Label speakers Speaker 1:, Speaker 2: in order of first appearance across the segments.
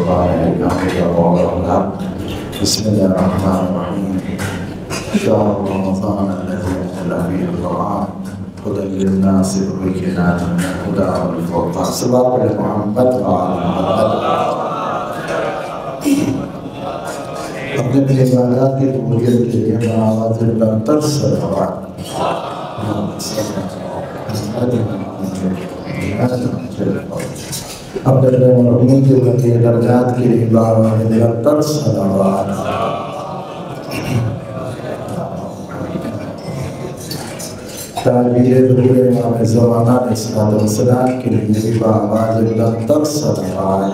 Speaker 1: بسم الله الرحمن الرحيم. شهر رمضان الذي أنزل فيه القرآن هدى للناس وبينات من الهدى والفرقان. صلوات على محمد وعلى محمد. اپنے عبادات کی قبولیت کے لیے آواز بلند تر صلوات. اپنے مرحومین کے بندے درجات کے لیے آواز بلند تر صلوات. تعبیر ظہور امام زمانہ علیہ السلام کے لیے آواز بلند تر صلوات.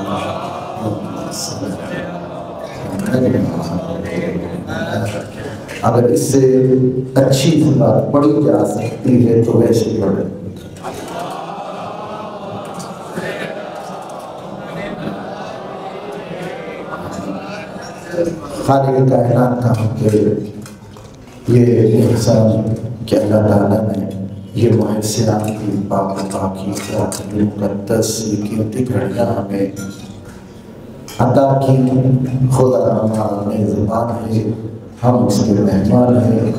Speaker 1: اگر اس سے اچھی بات پڑھی جا سکتی ہے تو ویسے پڑھیں. خالق کائنات کا ہم کے یہ احسان کہ اللہ تعالیٰ نے یہ معاشیات کی پاک پاکی مقدس قیمتی گھڑیاں ہمیں عطا کی. خدا ہمارا میزبان ہے، ہم اس کے مہمان ہیں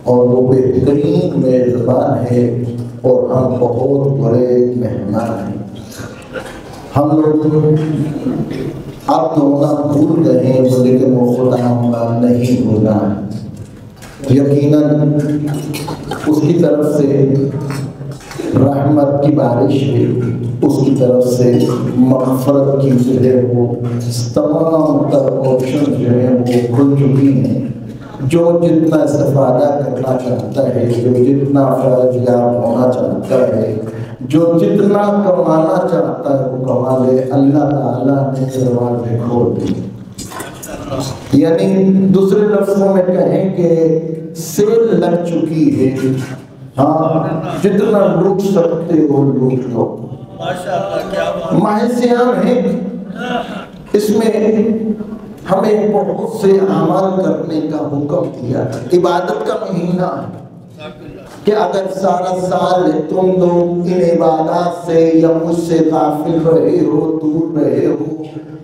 Speaker 1: اور وہ بہترین میزبان ہے اور ہم بہت بڑے مہمان ہیں. ہم لوگ اب تو نہ بھول گئے ہیں لیکن وہ خدا ہمارا نہیں بھولا ہے. یقیناً اس کی طرف سے رحمت کی بارش ہے، اس کی طرف سے مغفرت کی جو ہے وہ تمام تر آپشن جو ہے وہ کھل چکی ہیں. جو جتنا استفادہ کرنا چاہتا ہے، جو جتنا فیض یاب ہونا چاہتا ہے، جو جتنا کمانا چاہتا ہے وہ کما لے. اللہ تعالیٰ نے دروازے کھول دیے. یعنی دوسرے لفظوں میں کہیں کہ سیل لگ چکی ہے. ہاں، جتنا لوٹ سکتے ہو لوٹ لو. ماہ سیام ہے، اس میں ہمیں بہت سے اعمال کرنے کا حکم دیا. عبادت کا مہینہ ہے کہ اگر سارا سال تم لوگ ان عبادات سے یا مجھ سے غافل رہے ہو، دور رہے ہو،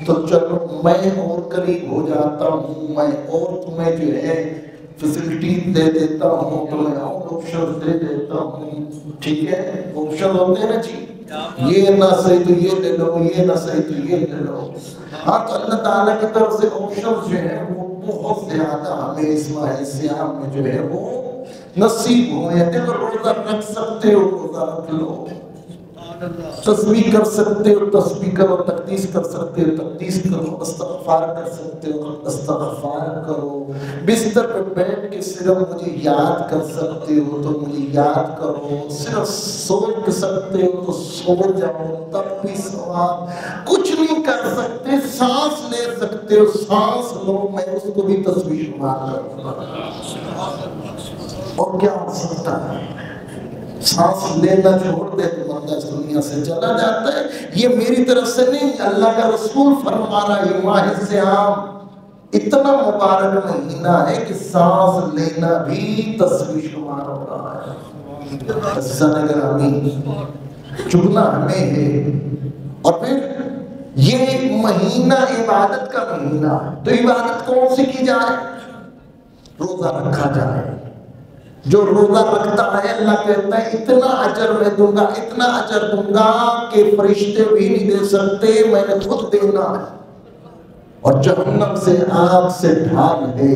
Speaker 1: تو چلو میں اور قریب ہو جاتا ہوں، میں اور تمہیں جو ہے فیسلٹی دے دیتا ہوں، تمہیں اور آپشن دے دیتا ہوں. ٹھیک ہے، آپشن ہوتے ہیں نا جی، یہ نہ صحیح تو یہ لے لو، یہ نہ صحیح تو یہ لے لو. ہاں، تو اللہ تعالیٰ کی طرف سے آپشن جو ہیں وہ بہت زیادہ ہمیں اس ماہ سیام میں جو ہے وہ نصیب ہوئے. دیکھو، روزہ رکھ سکتے ہو روزہ رکھ لو، تسبیح کر سکتے ہو تسبیح کرو، تقدیس کر سکتے ہو تقدیس کرو، استغفار کر سکتے ہو استغفار کرو. بستر پہ بیٹھ کے صرف مجھے یاد کر سکتے ہو تو مجھے یاد کرو. صرف سوچ سکتے ہو تو سو جاؤ، تب بھی ثواب. کچھ نہیں کر سکتے، سانس لے سکتے ہو سانس لو، میں اس کو بھی تسبیح شمار کروں گا. اور کیا ہو سکتا ہے؟ سانس لینا چھوڑ دے تو بندہ اس دنیا سے چلا جاتا ہے. یہ میری طرف سے نہیں، اللہ کا رسول فرما رہا ہے. یہ ماہ سیام اتنا مبارک مہینہ ہے کہ سانس لینا بھی تسبیح شمار ہو رہا ہے. چکنا ہمیں ہے. اور پھر یہ مہینہ عبادت کا مہینہ ہے. تو عبادت کون سی کی جائے؟ روزہ رکھا جائے. جو روزہ رکھتا ہے اللہ کہتا ہے اتنا اجر میں دوں گا، اتنا اجر دوں گا کہ فرشتے بھی نہیں دے سکتے، میں نے خود دینا ہے. اور جہنم سے آگ سے ڈھال ہے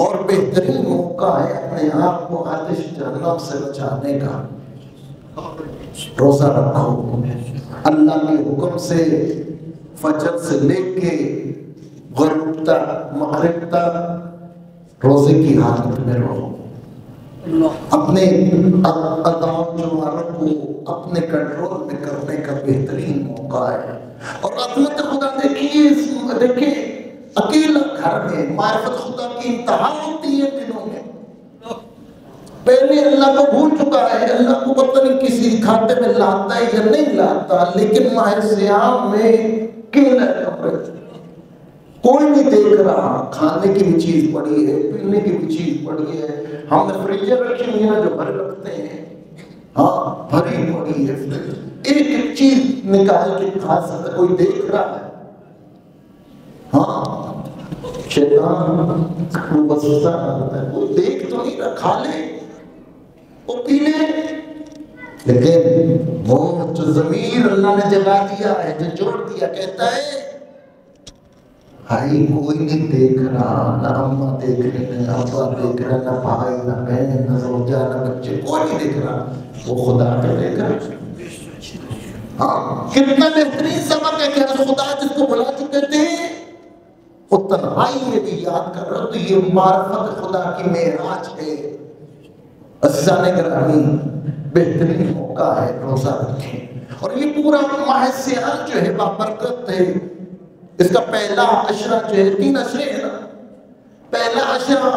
Speaker 1: اور بہترین موقع ہے اپنے آپ کو آتش جہنم سے بچانے کا. روزہ رکھو. اللہ کے حکم سے فجر سے لے کے غروب تک، مغرب تک روزے کی حالت میں رہو. اپنے اعضاء جوارح کو اپنے کنٹرول میں کرنے کا بہترین موقع ہے. اور عظمت خدا دیکھیے اکیلا گھر میں معرفت خدا کی انتہا ہوتی ہے دنوں میں. پہلے اللہ کو بھول چکا ہے، اللہ کو پتہ نہیں کسی کھاتے میں لاتا ہے یا نہیں لاتا، لیکن ماہ سیام میں اکیلا کمرے، کوئی نہیں دیکھ رہا. کھانے کی بھی چیز پڑی ہے، پینے کی بھی چیز پڑی ہے. ہم نے فریجر رکھی ہوئی ہیں جو بھر رکھتے ہیں، ہاں بھری پڑی ہے. ایک ایک چیز نکال کے کھا سکتا، کوئی دیکھ رہا ہے؟ ہاں شیطان وسوسہ ڈالتا ہے، کوئی دیکھ تو نہیں رہا، کھا لے وہ پی لے، لیکن وہ جو ضمیر اللہ نے جگا دیا ہے، جو جوڑ دیا، کہتا ہے بھائی کوئی نہیں دیکھ رہا، نہ اماں دیکھ رہے، نہ ابا دیکھ رہا، نہ بھائی، نہ بہن، نہ زوجہ، نہ بچے، کوئی نہیں دیکھ رہا، وہ خدا تو دیکھ رہا۔ ہاں کتنا بہترین سبق ہے کہ خدا جس کو بلا چکے تھے وہ تنہائی میں بھی یاد کر رہا، تو یہ معرفت خدا کی معراج ہے۔ عزیزان گرامی، بہترین موقع ہے، روزہ رکھیں، اور یہ پورا ماہ سیام جو ہے بابرکت ہے۔ اس کا پہلا عشرہ جو ہے، 3 عشرے ہیں نا، پہلا عشرہ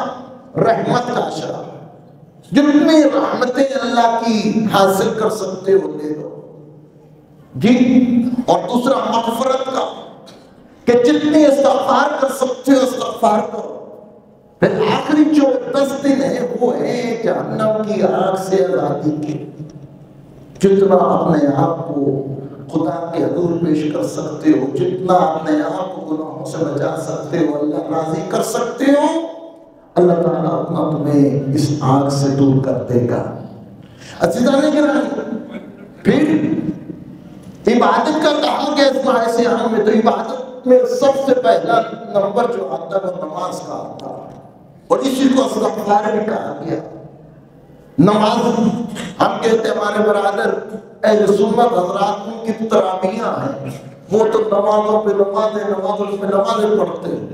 Speaker 1: رحمت کا عشرہ، جتنی رحمتیں اللہ کی حاصل کر سکتے ہو لے لو جی، اور دوسرا مغفرت کا، کہ جتنی استغفار کر سکتے ہو استغفار کرو۔ پھر آخری جو 10 دن ہے وہ ہے جہنم کی آگ سے آزادی کے، جتنا اپنے آپ کو خدا کے حضور پیش کر سکتے ہو، جتنا اپنے آپ کو گناہوں سے بچا سکتے ہو، اللہ راضی کر سکتے ہو، اللہ تعالیٰ اپنا تمہیں اس آگ سے دور کر دے گا۔ عزیزان گرامی، پھر عبادت کا کہا گیا اس ماہ سیام میں، تو عبادت میں سب سے پہلا نمبر جو آتا ہے وہ نماز کا آتا ہے، اور اسی کو استغفار بھی کہا گیا۔ نماز ہم کہتے ہیں ہمارے برادر اہل سنت حضرات ان کی تراویحاں ہیں، وہ تو نمازوں پہ نمازیں پڑھتے ہیں۔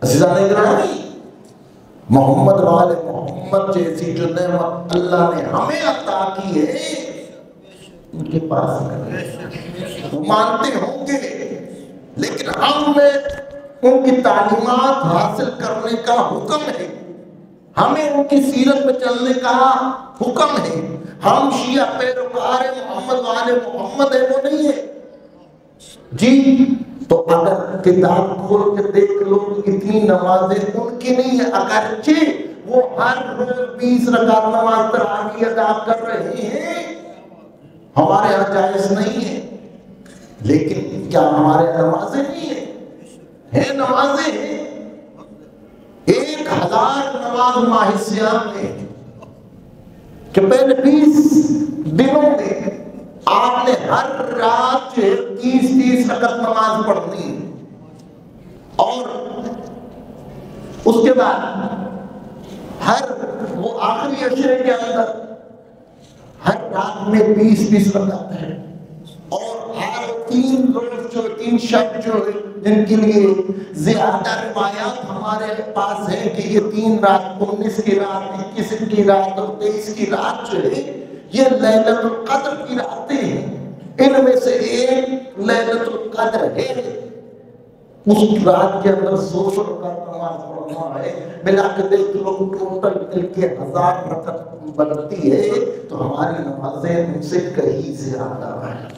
Speaker 1: عزیزان گرامی، محمد وآل محمد جیسی جو نعمت اللہ نے ہمیں عطا کی ہے ان کے پاس وہ مانتے ہوں گے، لیکن ہم میں ان کی تعلیمات حاصل کرنے کا حکم ہے، ہمیں ان کی سیرت میں چلنے کا حکم ہے۔ ہم شیعہ پیروکار محمد والے محمد ہیں، وہ نہیں ہے جی۔ تو اگر کتاب کھول کے دیکھ لو تو اتنی نمازیں ان کی نہیں ہے، اگرچہ وہ ہر روز 20 رکعت نماز تراویح ادا کر رہے ہیں، ہمارے یہاں جائز نہیں ہے، لیکن کیا ہمارے یہاں نمازیں نہیں ہیں نمازیں ہیں۔ 1000 نماز ماہ سیام میں، کہ پہلے 20 دنوں میں آپ نے ہر رات 30 رکعت نماز پڑھنی، اور اس کے بعد ہر وہ آخری عشرے کے اندر ہر رات میں 20 رکعت ہے، اور ہر 3 روز جو 3 شب جو جن کے لیے زیادہ روایات ہمارے پاس ہیں کہ یہ 3 رات، 19 کی رات، 21 کی رات اور 23 کی رات جو ہے یہ لیلۃ القدر کی راتیں ہیں، ان میں سے ایک لیلۃ القدر ہے، اس رات کے اندر 100 رکعت نماز پڑھنا ہے، ملا کے دیکھ لو ٹوٹل مل کے 1000 رکعت بنتی ہے، تو ہماری نمازیں ان سے کہیں زیادہ ہیں۔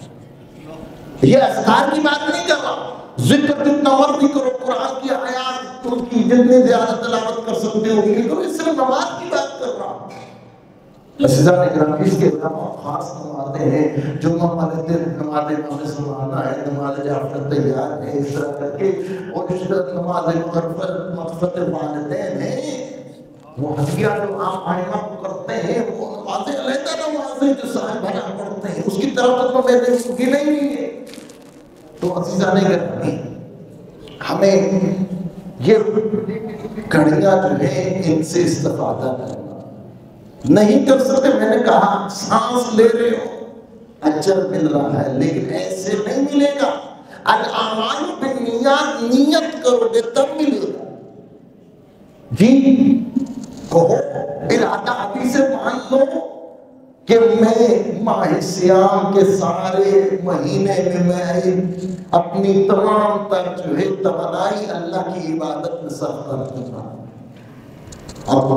Speaker 1: یہ اذکار کی بات نہیں کر رہا، ذکر جتنا مرضی کرو، قرآن کی آیات ان کی جتنی زیادہ تلاوت کر سکتے ہو یہ کرو، اس صرف نماز کی بات کر رہا ہوں۔ عزیزان گرامی، اس کے علاوہ خاص نمازیں ہیں، جمعہ والے دن نماز امام سمانا ہے، نماز جعفر تیار ہے، اس طرح کر کے، اور اس طرح نماز مغفرت والدین ہے، وہ حجیہ جو عام آئمہ کو کرتے ہیں، وہ نمازیں علیحدہ نمازیں جو صاحب بھرا پڑھتے ہیں، اس کی طرف تو میرے گلے نہیں ہے۔ تو عزیزان گرامی، ہمیں یہ گھڑیاں جو ہیں ان سے استفادہ کرنا نہیں کر سکتے۔ میں نے کہا سانس لے رہے ہو اجر مل رہا ہے، لیکن ایسے نہیں ملے گا۔ الاعمال بالنیات، نیت کرو گے تب ملے گا جی۔ کہو ارادہ ابھی سے مان لو کہ میں ماہ سیام کے سارے مہینے میں میں اپنی تمام تر جو ہے توانائی اللہ کی عبادت میں صرف کر دوں گا۔ اب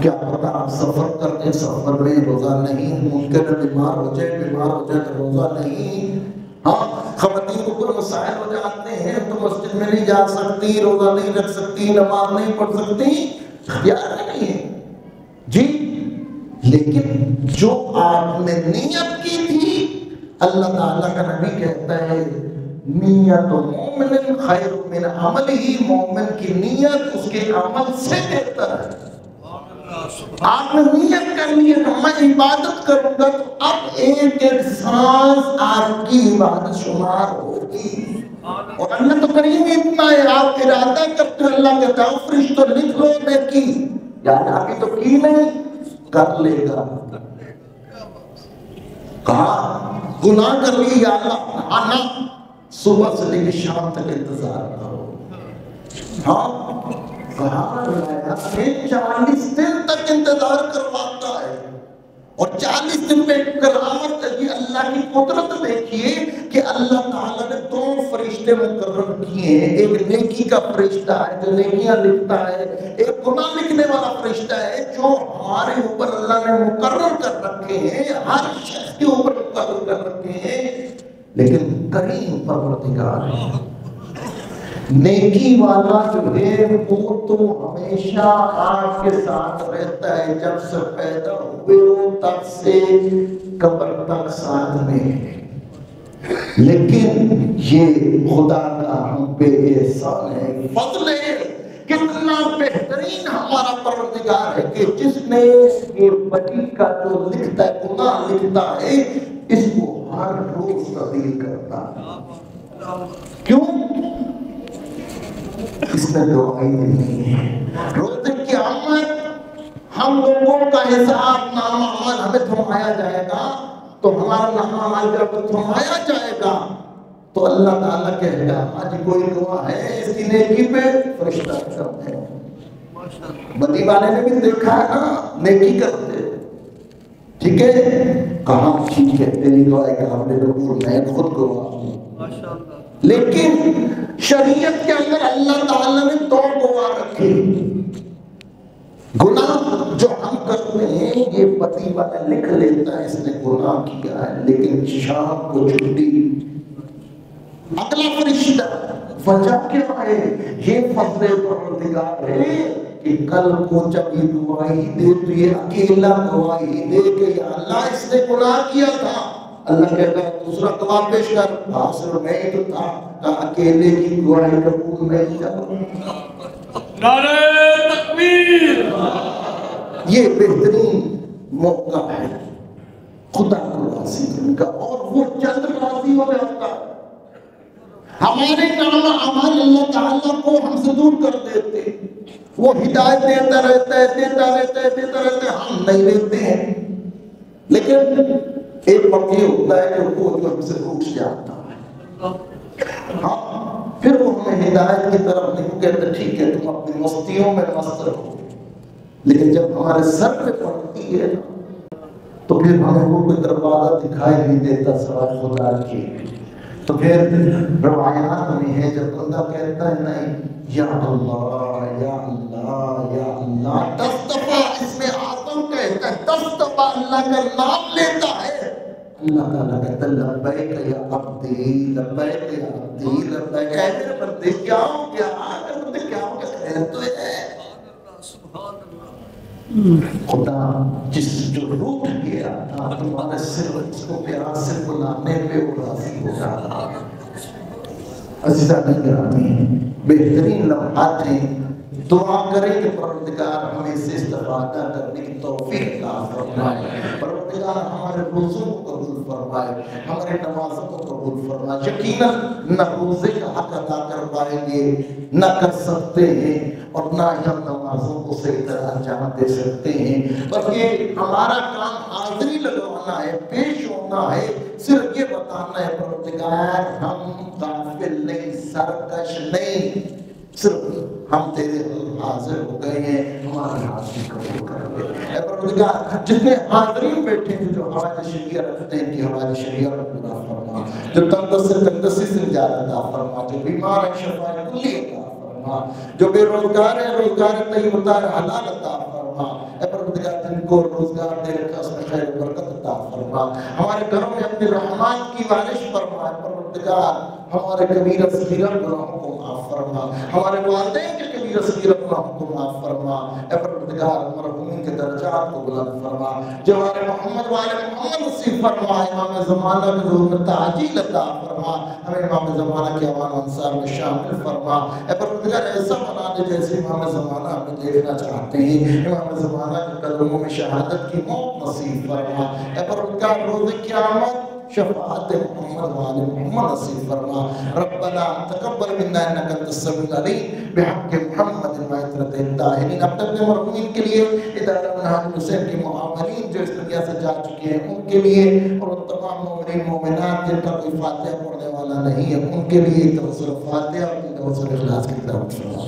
Speaker 1: کیا پتا آپ سفر کرتے، سفر میں روزہ نہیں، ممکن ہے بیمار ہو جائے تو روزہ نہیں۔ ہاں خواتین کو کوئی مسائل ہو جاتے ہیں تو مسجد میں نہیں جا سکتی، روزہ نہیں رکھ سکتی، نماز نہیں پڑھ سکتی، اختیار نہیں ہے جی۔ لیکن جو آپ نے نیت کی تھی اللہ تعالیٰ کا نبی کہتا ہے نیت مومن خیر من عمل ہی، مومن کی نیت اس کے عمل سے بہتر ہے۔ آپ نے نیت کر لی ہے کہ میں عبادت کروں گا تو اب ایک ایک سانس آپ کی عبادت شمار ہوگی۔ اور اللہ تو کریم اتنا ہے، آپ ارادہ کرتے ہیں، اللہ کہتا ہے فرشتوں لکھ لو نیکی، یعنی ابھی تو کی نہیں، کر لے گا۔ کہا گناہ کر لی یا اللہ، آنا صبح سے لے کے شام تک انتظار کرو۔ ہاں کہا 40 دن تک انتظار کرواتا ہے، اور 40 دن میں کرامت ہے۔ اللہ کی قدرت دیکھیے کہ اللہ تعالیٰ نے 2 فرشتے مقرر کیے ہیں، ایک نیکی کا فرشتہ ہے جو نیکیاں لکھتا ہے، ایک گناہ لکھنے والا فرشتہ ہے جو ہمارے اوپر اللہ نے مقرر کر رکھے ہیں، ہر شخص کے اوپر مقرر کر رکھے ہیں۔ لیکن کریم پروردگار ہے، نیکی والا جو ہے وہ تو ہمیشہ آپ کے ساتھ رہتا ہے، جب سے پیدا ہوئے ہو تب سے قبر تک ساتھ میں ہے۔ لیکن یہ خدا کا ہم پہ احسان ہے، فضل ہے، کتنا بہترین ہمارا پروردگار ہے کہ جس نے یہ بڑی کا جو لکھتا ہے، گناہ لکھتا ہے، اس کو ہر روز تبدیل کرتا ہے۔ کیوں؟ اس میں دعائی نہیں ہے۔ روز قیامت ہم لوگوں کا حساب نامہ عمل ہمیں تھمایا جائے گا، تو ہمارا نامہ عمل جب تھمایا جائے گا تو اللہ تعالیٰ کہے گا آج کوئی گواہ ہے اس کی نیکی پہ؟ فرشتہ کرتے ہیں۔ بدی والے نے بھی دیکھا ہے نا، نیکی کرتے، ٹھیک ہے، کہاں ٹھیک ہے تیری گواہی کا ہم نے قبول، میں خود گواہ ہوں۔ لیکن شریعت کے اندر اللہ تعالیٰ نے 2 گواہ رکھے۔ گناہ جو ہم کرتے ہیں یہ بدی والا لکھ لیتا ہے اس نے گناہ کیا ہے، لیکن شام کو چھٹی اگلا فرشتہ، وجہ کیا ہے؟ یہ فضل پروردگار ہے کہ کل کو جب یہ گواہی دے تو یہ اکیلا گواہی دے کہ یا اللہ اس نے گناہ کیا تھا، اللہ کہتا ہے دوسرا گواہ پیش کر، حاصل میں تو تھا، کہا اکیلے کی گواہی قبول نہیں کروں۔
Speaker 2: نعرہ تکبیر!
Speaker 1: یہ بہترین موقع ہے خدا کو راضی کرنے کا، اور وہ جلد راضی ہو جاتا ہے۔ ہمارے نامہ عمل اللہ تعالیٰ کو ہم سے دور کر دیتے، وہ ہدایت دیتا رہتا ہے، دیتا رہتا ہے، دیتا رہتا ہے، ہم نہیں لیتے ہیں۔ لیکن ایک وقت یہ ہوتا ہے کہ وہ جو ہم سے روٹ جاتا ہے، ہاں پھر وہ ہمیں ہدایت کی طرف نہیں کہتے ٹھیک ہے تم اپنی مستیوں میں مست رہو، لیکن جب ہمارے سر پہ پڑتی ہے تو پھر ہمیں وہ کوئی دروازہ دکھائی نہیں دیتا سوائے خدا کی۔ تو پھر روایات میں ہے جب بندہ کہتا ہے نہیں یا اللہ یا اللہ یا اللہ، 10 دفعہ اس میں آدم کہتا ہے، 10 دفعہ اللہ کا نام لیتا ہے، اللہ تعالیٰ کہتا ہے لبیک یا عبدی، لبیک یا عبدی، لبیک، اے میرے بندے کیا ہو گیا، اگر بندے کیا ہو گیا، خیر تو ہے۔ خدا جس جو روٹ گیا تھا تمہارے صرف اس کو پیار سے بلانے پہ وہ راضی ہو رہا۔ عزیزان گرامی، بہترین لمحات ہیں، دعا کریں کہ پروردگار ہمیں سے استفادہ کرنے کی توفیق عطا فرمائے، پروردگار ہمارے روزوں کو قبول فرمائے، ہمارے نمازوں کو قبول فرمائے۔ یقیناً نہ روزے کا حق ادا کر پائیں گے، نہ کر سکتے ہیں، اور نہ ہی ہم نمازوں کو صحیح طرح انجام دے سکتے ہیں، بلکہ ہمارا کام حاضری لگوانا ہے، پیش ہونا ہے، صرف یہ بتانا ہے پروردگار ہم غافل نہیں، سرکش نہیں، صرف ہم تیرے حاضر ہو گئے ہیں، ہماری حاضری قبول کر لے۔ اے پروردگار جتنے حاضرین بیٹھے ہیں جو ہماری شریعت رکھتے ہیں کہ ہماری شریعت پورا فرما، جو تندرستی سے نجات عطا فرما، جو بیمار ہے شفا کلی عطا فرما، جو بے روزگار ہے روزگار طیب حلال عطا فرما۔ اے پروردگار جن کو روزگار دے رکھا اس میں خیر و برکت عطا فرما، ہمارے گھروں میں اپنے رحمت کی بارش فرما۔ پروردگار ہمارے کبیرہ صغیرہ گناہوں کو معاف فرما، ہمارے والدین کے کبیرہ صغیرہ گناہوں کو معاف فرما، اے پروردگار مرحومین کے درجات کو بلند فرما، جوار محمد وآل محمد نصیب فرما، امام زمانہ کے ظہور میں تعجیل عطا فرما، ہمیں امام زمانہ کے امان و انصار میں شامل فرما، اے پروردگار ایسا بنا دے جیسے امام زمانہ ہمیں دیکھنا چاہتے ہیں، امام زمانہ کے قدموں میں شہادت کی موت نصیب فرما، اے پروردگار روز قیامت شفاعت محمد وآل محمد نصیب فرما، ربنا تقبل منا انک انت السمیع العلیم بحق محمد وعطرۃ الطاہرین۔ اپنے مرحومین کے لیے ادارہ منہاج حسین کے معاونین جو اس دنیا سے جا چکے ہیں ان کے لیے، اور ان تمام مومنین مومنات جن پر کوئی فاتحہ پڑھنے والا نہیں ہے ان کے لیے توسل فاتحہ اور توسل اخلاص کی طرف فرما۔